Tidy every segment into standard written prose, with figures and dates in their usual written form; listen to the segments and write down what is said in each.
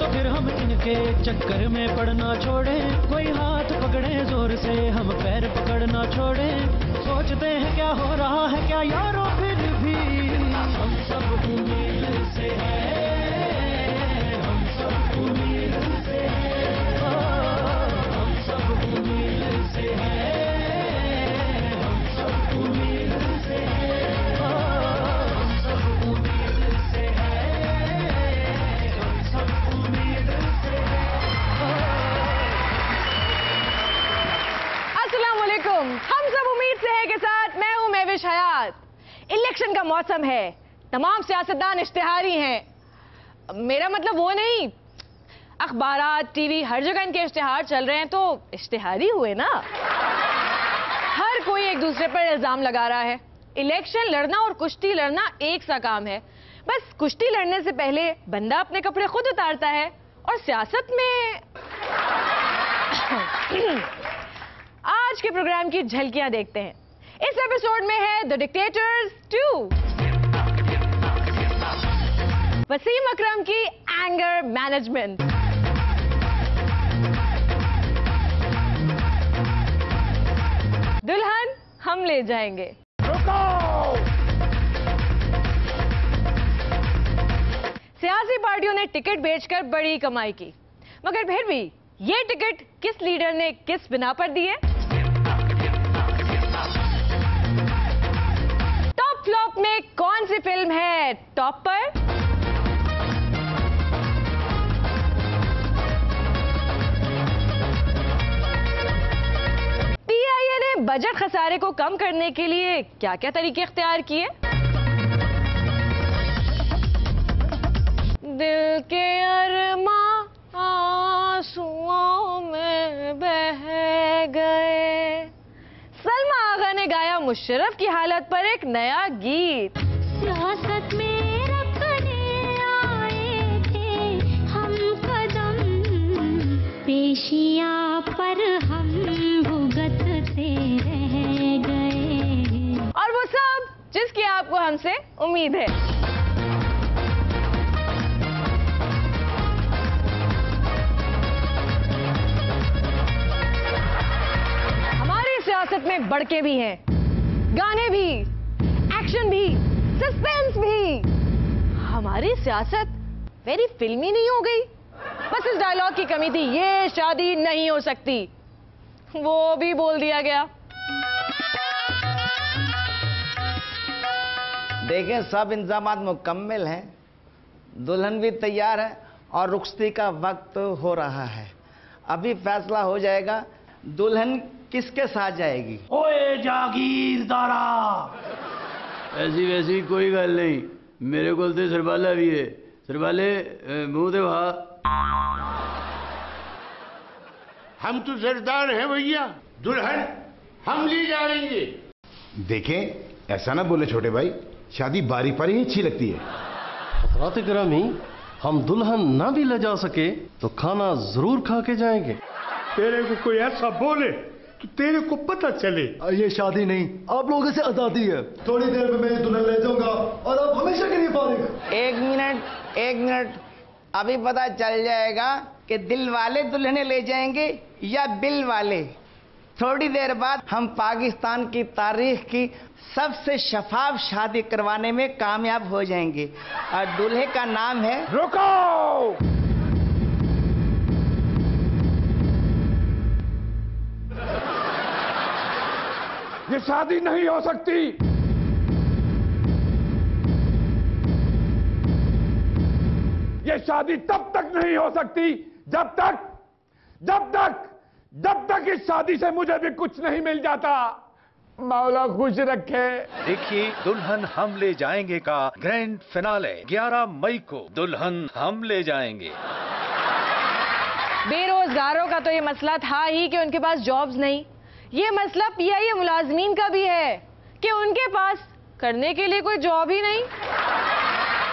तो फिर हम इनके चक्कर में पड़ना छोड़े, कोई हाथ पकड़े जोर से हम पैर पकड़ना छोड़े। सोचते हैं क्या हो रहा है क्या यारों, फिर भी हम सब उम्मीद से हैं, हम सब उम्मीद से हैं, हम सब उम्मीद से हैं, हम सब उम्मीद से हैं, हम सब उम्मीद से हैं, हम सब उम्मीद से हैं। अस्सलाम वालेकुम, हम सब उम्मीद से है के साथ मैं हूं महविश हयात। इलेक्शन का मौसम है, तमाम सियासतदान इश्तिहारी हैं। मेरा मतलब वो नहीं, अखबारात टीवी हर जगह इनके इश्तिहार चल रहे हैं तो इश्तिहारी हुए ना। हर कोई एक दूसरे पर इल्जाम लगा रहा है। इलेक्शन लड़ना और कुश्ती लड़ना एक सा काम है, बस कुश्ती लड़ने से पहले बंदा अपने कपड़े खुद उतारता है और सियासत में आज के प्रोग्राम की झलकियां देखते हैं। इस एपिसोड में है द डिक्टेटर्स 2, वसीम अकरम की एंगर मैनेजमेंट। दुल्हन हम ले जाएंगे। सियासी पार्टियों ने टिकट बेचकर बड़ी कमाई की, मगर फिर भी ये टिकट किस लीडर ने किस बिना पर दिए? टॉप फ्लॉप में कौन सी फिल्म है टॉप पर? पीआईए ने बजट खसारे को कम करने के लिए क्या क्या तरीके इख्तियार किए? दिल के अरमा आंसुओं में बह गए। सलमा आगा ने गाया मुशर्रफ की हालत पर एक नया गीत। सियासत में रखने आए थे हम कदम, पेशिया पर हम भुगतते रह गए। और वो सब जिसकी आपको हमसे उम्मीद है। सियासत में बड़के भी हैं, गाने भी, एक्शन भी, सस्पेंस भी। हमारी सियासत वेरी फिल्मी नहीं हो गई? बस इस डायलॉग की कमी थी, ये शादी नहीं हो सकती, वो भी बोल दिया गया। देखें, सब इंतजामात मुकम्मल हैं, दुल्हन भी तैयार है और रुखसती का वक्त हो रहा है। अभी फैसला हो जाएगा दुल्हन किसके साथ जाएगी। ओए जागीरदारा, ऐसी वैसी कोई गल नहीं, मेरे को तो सरबाला भी है। सरबाले मुंह दे वहा। हम तो सरदार हैं भैया, दुल्हन हम ले जाएंगे। देखें, ऐसा ना बोले छोटे भाई, शादी बारी पारी ही अच्छी लगती है। हज़रात गिरामी, हम दुल्हन ना भी ले जा सके तो खाना जरूर खा के जाएंगे। तेरे को कोई ऐसा बोले तो तेरे को पता चले। ये शादी नहीं, आप लोगों से आजादी है। थोड़ी देर में मैं दुल्हन ले जाऊंगा और आप हमेशा के लिए फारिग। एक मिनट, अभी पता चल जाएगा कि दिल वाले दुल्हने ले जाएंगे या बिल वाले। थोड़ी देर बाद हम पाकिस्तान की तारीख की सबसे शफाफ शादी करवाने में कामयाब हो जाएंगे और दूल्हे का नाम है। रुको! ये शादी नहीं हो सकती। ये शादी तब तक नहीं हो सकती जब तक इस शादी से मुझे भी कुछ नहीं मिल जाता। मौला खुश रखे। देखिए दुल्हन हम ले जाएंगे का ग्रैंड फिनाले 11 मई को दुल्हन हम ले जाएंगे। बेरोजगारों का तो ये मसला था ही कि उनके पास जॉब्स नहीं। ये मसला पीआईए मुलाजमीन का भी है कि उनके पास करने के लिए कोई जॉब ही नहीं।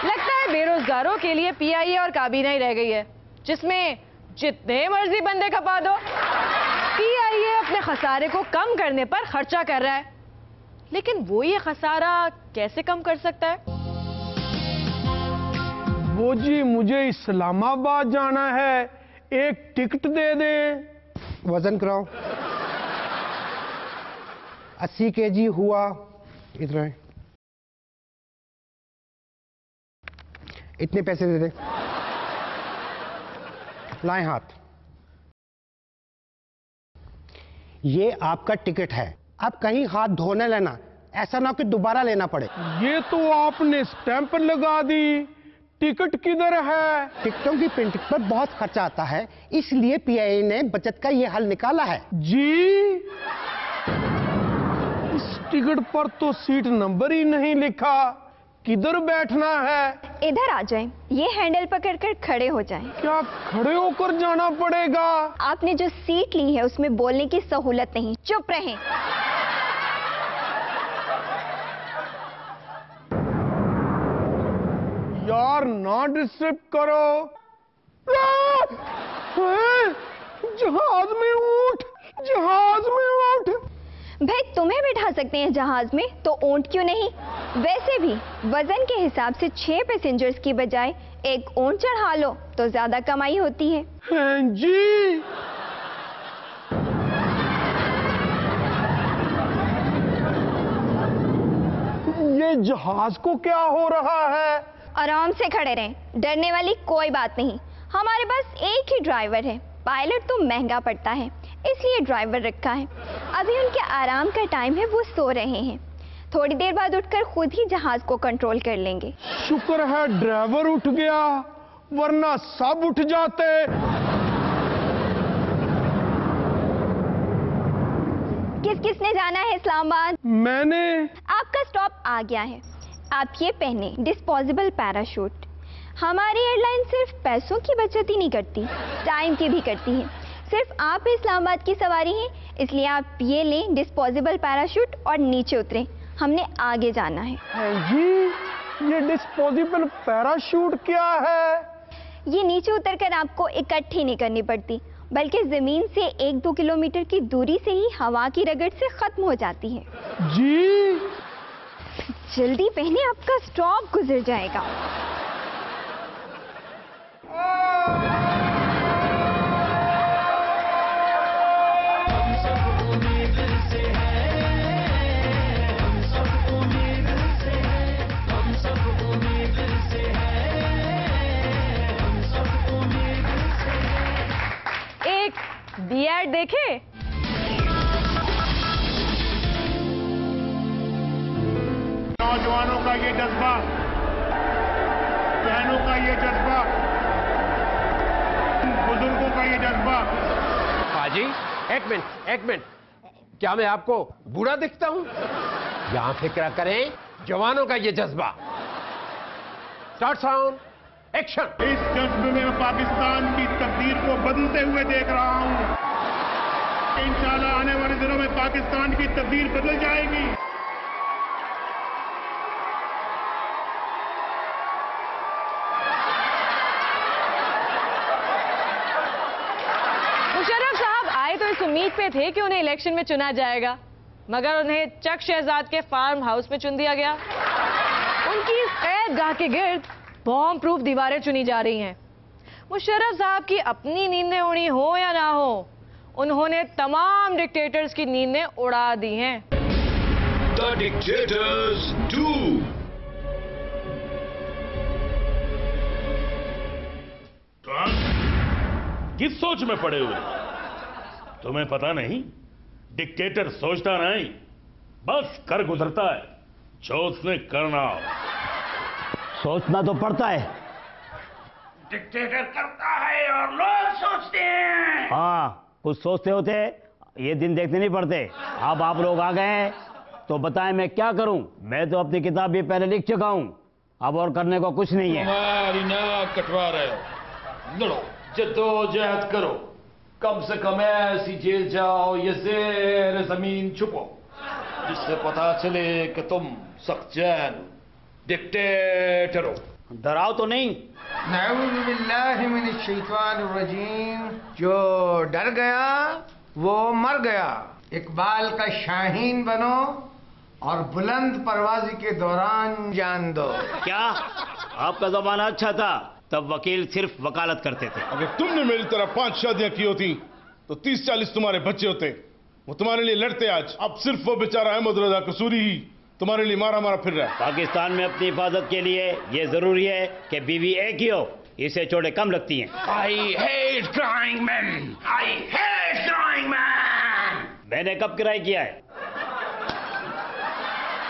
लगता है बेरोजगारों के लिए पीआईए और काबीना ही रह गई है, जिसमें जितने मर्जी बंदे खपा दो। पीआईए अपने खसारे को कम करने पर खर्चा कर रहा है, लेकिन वो ये खसारा कैसे कम कर सकता है? वो जी मुझे इस्लामाबाद जाना है, एक टिकट दे दें। वजन कराओ। 80 kg हुआ। इधर आए। इतने पैसे दे दे। लाएं हाथ। ये आपका टिकट है, आप कहीं हाथ धोने लेना, ऐसा ना कि दोबारा लेना पड़े। ये तो आपने स्टैंप लगा दी, टिकट किधर है? टिकटों की प्रिंटिंग पर बहुत खर्चा आता है, इसलिए पीआईए ने बचत का ये हल निकाला है। जी, इस टिकट पर तो सीट नंबर ही नहीं लिखा, किधर बैठना है? इधर आ जाएं, ये हैंडल पकड़कर खड़े हो जाएं। क्या खड़े होकर जाना पड़ेगा? आपने जो सीट ली है उसमें बोलने की सहूलत नहीं, चुप रहें। यार ना डिस्टर्ब करो। जहाज में ऊंट, जहाज में ऊंट। भाई तुम्हें बिठा सकते हैं जहाज में, तो ऊंट क्यों नहीं? वैसे भी वजन के हिसाब से 6 पैसेंजर्स की बजाय एक ऊंट चढ़ा लो तो ज्यादा कमाई होती है। जी, ये जहाज को क्या हो रहा है? आराम से खड़े रहें, डरने वाली कोई बात नहीं। हमारे पास एक ही ड्राइवर है, पायलट तो महंगा पड़ता है, इसलिए ड्राइवर रखा है। अभी उनके आराम का टाइम है, वो सो रहे हैं। थोड़ी देर बाद उठकर खुद ही जहाज को कंट्रोल कर लेंगे। शुक्र है ड्राइवर उठ गया, वरना सब उठ जाते। किस किसने जाना है इस्लामाबाद? मैंने। आपका स्टॉप आ गया है। आप ये पहने डिस्पोजेबल पैराशूट। हमारी एयरलाइन सिर्फ पैसों की बचत ही नहीं करती, टाइम की भी करती है। सिर्फ आप इस्लामाबाद की सवारी हैं, इसलिए आप ये लें डिस्पोजेबल पैराशूट और नीचे उतरें, हमने आगे जाना है। जी, ये डिस्पोजेबल पैराशूट क्या है? ये नीचे उतरकर आपको इकट्ठी नहीं करनी पड़ती, बल्कि जमीन से 1-2 किलोमीटर की दूरी से ही हवा की रगड़ से खत्म हो जाती है। जी, जल्दी पहने, आपका स्टॉप गुजर जाएगा। एक बीएड देखे? नौजवानों का ये जज्बा, बहनों का ये जज्बा, बुजुर्गों का ये जज्बा। हाजी, एक मिनट, क्या मैं आपको बूढ़ा दिखता हूं? यहां फिक्र करें जवानों का ये जज्बा। Start sound, action. इस जज्बे में मैं पाकिस्तान की तकदीर को बदलते हुए देख रहा हूं। इंशाल्लाह आने वाले दिनों में पाकिस्तान की तकदीर बदल जाएगी। मुशर्रफ साहब आए तो इस उम्मीद पे थे कि उन्हें इलेक्शन में चुना जाएगा, मगर उन्हें चक शहजाद के फार्म हाउस में चुन दिया गया। उनकी इस कैदगाह के गिर्द बॉम्ब प्रूफ दीवारें चुनी जा रही हैं। मुशर्रफ साहब की अपनी नींदें उड़ी हो या ना हो, उन्होंने तमाम डिक्टेटर्स की नींदें उड़ा दी हैं। The Dictators 2। किस सोच में पड़े हुए? तुम्हें पता नहीं, डिक्टेटर सोचता नहीं, बस कर गुजरता है जो उसने करना हो। सोचना तो पड़ता है। डिक्टेटर करता है और लोग सोचते हैं। हाँ, कुछ सोचते होते, ये दिन देखने नहीं पड़ते। अब आप लोग आ गए हैं तो बताएं मैं क्या करूं? मैं तो अपनी किताब भी पहले लिख चुका हूं, अब और करने को कुछ नहीं है। हमारी नाक कटवा रहे हो, लड़ो, जद्दोजहद करो, कम से कम ऐसी जेल जाओ ये ज़ेर जमीन छुपो, जिससे पता चले कि तुम सख्त जैन डिक्टेटर हो। डराओ तो नहीं? नऊज़ु बिल्लाहि मिनश शैतानिर रजीम। जो डर गया वो मर गया। इकबाल का शाहीन बनो और बुलंद परवाज़ी के दौरान जान दो। क्या आपका जमाना अच्छा था, तब वकील सिर्फ वकालत करते थे। अगर तुमने मेरी तरह 5 शादियां की होती तो 30-40 तुम्हारे बच्चे होते, वो तुम्हारे लिए लड़ते। आज अब सिर्फ वो बेचारा अहमद रजा कसूरी ही तुम्हारे लिए मारा मारा फिर रहा है। पाकिस्तान में अपनी हिफाजत के लिए ये जरूरी है कि बीवी एक ही हो, इससे चोटें कम लगती हैं। I hate crying men. I hate crying men. मैंने कब किराया किया है?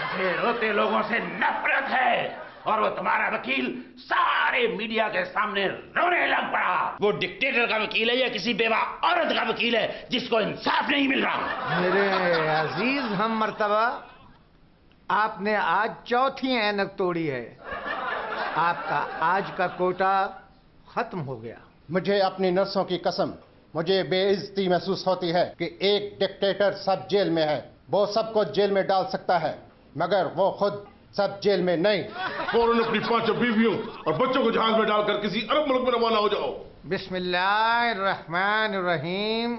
मुझे रोते लोगों से नफरत है, और वो तुम्हारा वकील सारे मीडिया के सामने रोने लग पड़ा। वो डिक्टेटर का वकील है या किसी बेवा औरत का वकील है जिसको इंसाफ नहीं मिल रहा। मेरे अजीज हम मर्तबा, आपने आज चौथी ऐनक तोड़ी है। आपका आज का कोटा खत्म हो गया। मुझे अपनी नर्सों की कसम, मुझे बेइज्जती महसूस होती है कि एक डिक्टेटर सब जेल में है। वो सबको जेल में डाल सकता है, मगर वो खुद सब जेल में नहीं। फौरन अपनी 5 बीवियों और बच्चों को जहाज में डालकर किसी अरब मुल्क में रवाना हो जाओ। बिस्मिल्लाहिर्रहमानिर्रहीम।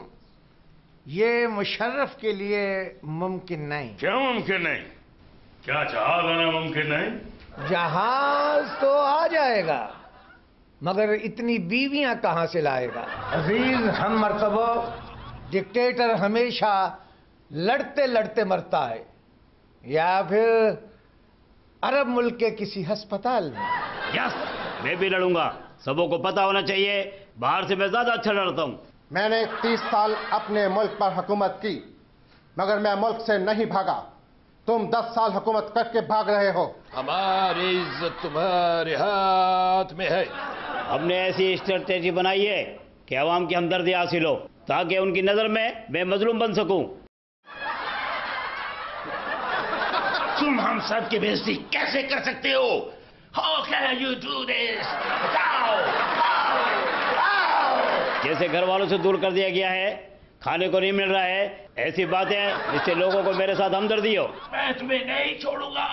ये मुशर्रफ के लिए मुमकिन नहीं। क्या मुमकिन नहीं? क्या जहाज आना मुमकिन नहीं? जहाज तो आ जाएगा, मगर इतनी बीवियां कहां से लाएगा? अजीज हम मर्तबा, डिक्टेटर हमेशा लड़ते लड़ते मरता है, या फिर अरब मुल्क के किसी अस्पताल में। यस, मैं भी लड़ूंगा। सबों को पता होना चाहिए, बाहर से मैं ज्यादा अच्छा लड़ता हूँ। मैंने 30 साल अपने मुल्क पर हुकूमत की, मगर मैं मुल्क से नहीं भागा। तुम 10 साल हुकूमत करके भाग रहे हो। हमारी इज्जत तुम्हारे हाथ में है। हमने ऐसी स्ट्रेटेजी बनाई है कि अवाम की हमदर्दी हासिल हो, ताकि उनकी नजर में मैं मजलूम बन सकूं। तुम हम सब की बेइज्जती कैसे कर सकते हो? How can you do this? जैसे घर वालों से दूर कर दिया गया है, खाने को नहीं मिल रहा है, ऐसी बातें जिससे लोगों को मेरे साथ हमदर्दी हो। मैं तुम्हें नहीं छोड़ूंगा,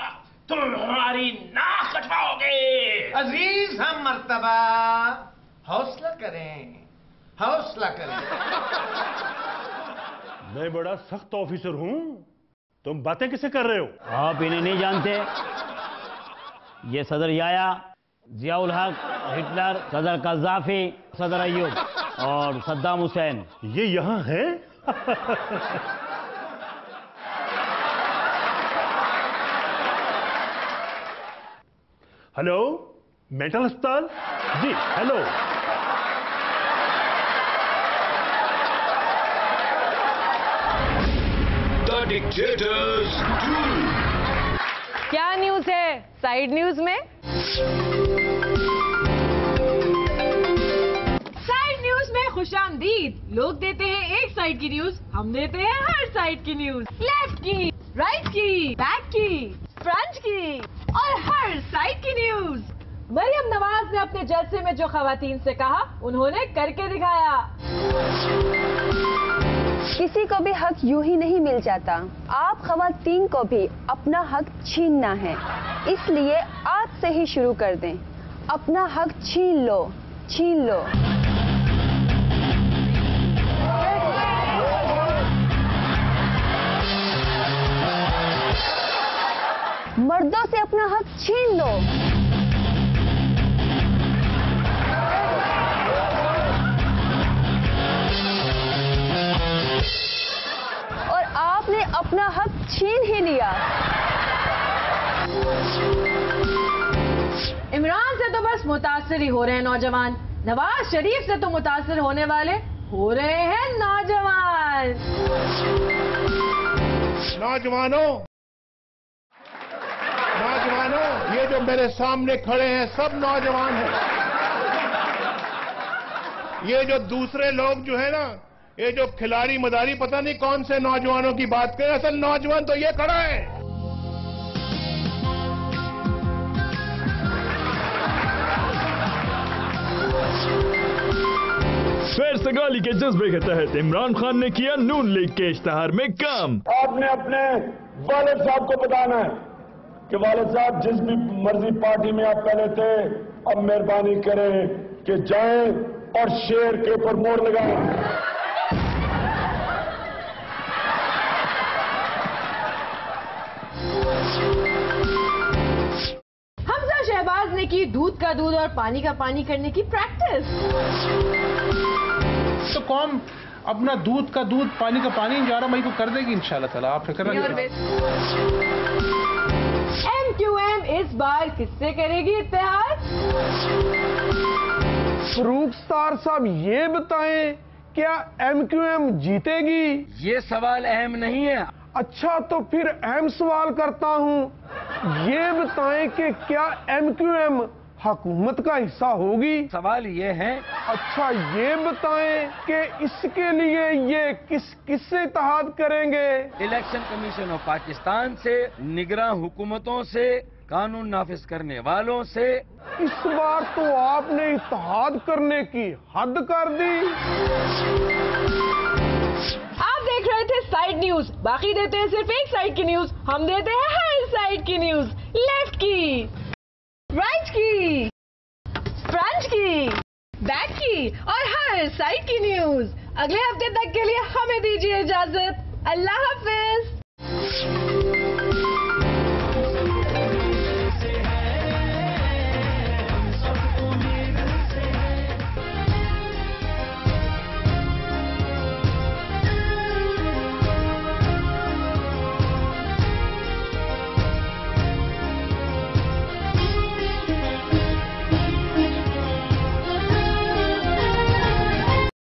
तुम हमारी नाक कटवाओगे। अजीज हम मर्तबा, हौसला करें, हौसला करें। मैं बड़ा सख्त ऑफिसर हूं, तुम बातें किसे कर रहे हो? आप इन्हें नहीं जानते? ये सदर याया, जियाउल हक, हिटलर, सदर कज़ाफी, सदर अय्यूब और सद्दाम हुसैन, ये यहाँ है? हेलो, मेंटल अस्पताल जी। Hello, the dictators duel. क्या न्यूज है साइड न्यूज में? साइड न्यूज में खुशामदीद। लोग देते हैं एक साइड की न्यूज, हम देते हैं हर साइड की न्यूज। लेफ्ट की, राइट की, बैक की, फ्रंट की और हर साइड की न्यूज। मरियम नवाज ने अपने जलसे में जो खवातीन से कहा, उन्होंने करके दिखाया। किसी को भी हक यूं ही नहीं मिल जाता। आप खवातीन को भी अपना हक छीनना है, इसलिए आज से ही शुरू कर दें। अपना हक छीन लो, छीन लो। मर्दों से अपना हक छीन लो। और आपने अपना हक छीन ही लिया। इमरान से तो बस मुतासिर ही हो रहे हैं नौजवान, नवाज शरीफ से तो मुतासिर होने वाले हो रहे हैं नौजवान। नौजवानों, ये जो मेरे सामने खड़े हैं सब नौजवान हैं। ये जो दूसरे लोग जो है ना, ये जो खिलाड़ी मदारी पता नहीं कौन से नौजवानों की बात करें, असल नौजवान तो ये खड़ा है। पुर्तगाली के जज्बे के तहत इमरान खान ने किया नून लीग के इश्तहार में काम। आपने अपने वालिद साहब को बताना है कि वालिद साहब जिस भी मर्जी पार्टी में आप पहले थे, अब मेहरबानी करें कि जाएं और शेर के ऊपर मोड़ लगाएं। हमजा शहबाज ने की दूध का दूध और पानी का पानी करने की प्रैक्टिस। तो कौन अपना दूध का दूध पानी का पानी 11 मई को कर देगी इंशाल्लाह ताला। आप फिक्र ना करें। MQM इस बार किससे करेगी इत्तेहाद? फरूख स्टार साहब ये बताएं, क्या MQM जीतेगी? ये सवाल अहम नहीं है। अच्छा तो फिर अहम सवाल करता हूँ, ये बताएं कि क्या MQM हुकूमत का हिस्सा होगी? सवाल ये है। अच्छा ये बताएं कि इसके लिए ये किससे इत्तेहाद करेंगे? इलेक्शन कमीशन ऑफ पाकिस्तान से, निगरां हुकूमतों से, कानून नाफिज करने वालों से। इस बार तो आपने इत्तेहाद करने की हद कर दी। आप देख रहे थे साइड न्यूज, बाकी देते हैं सिर्फ एक साइड की न्यूज। हम देते हैं हर साइड की न्यूज, लेफ्ट की, राइट की, फ्रंट की, बैक की और हर साइड की न्यूज। अगले हफ्ते तक के लिए हमें दीजिए इजाजत। अल्लाह हाफिज।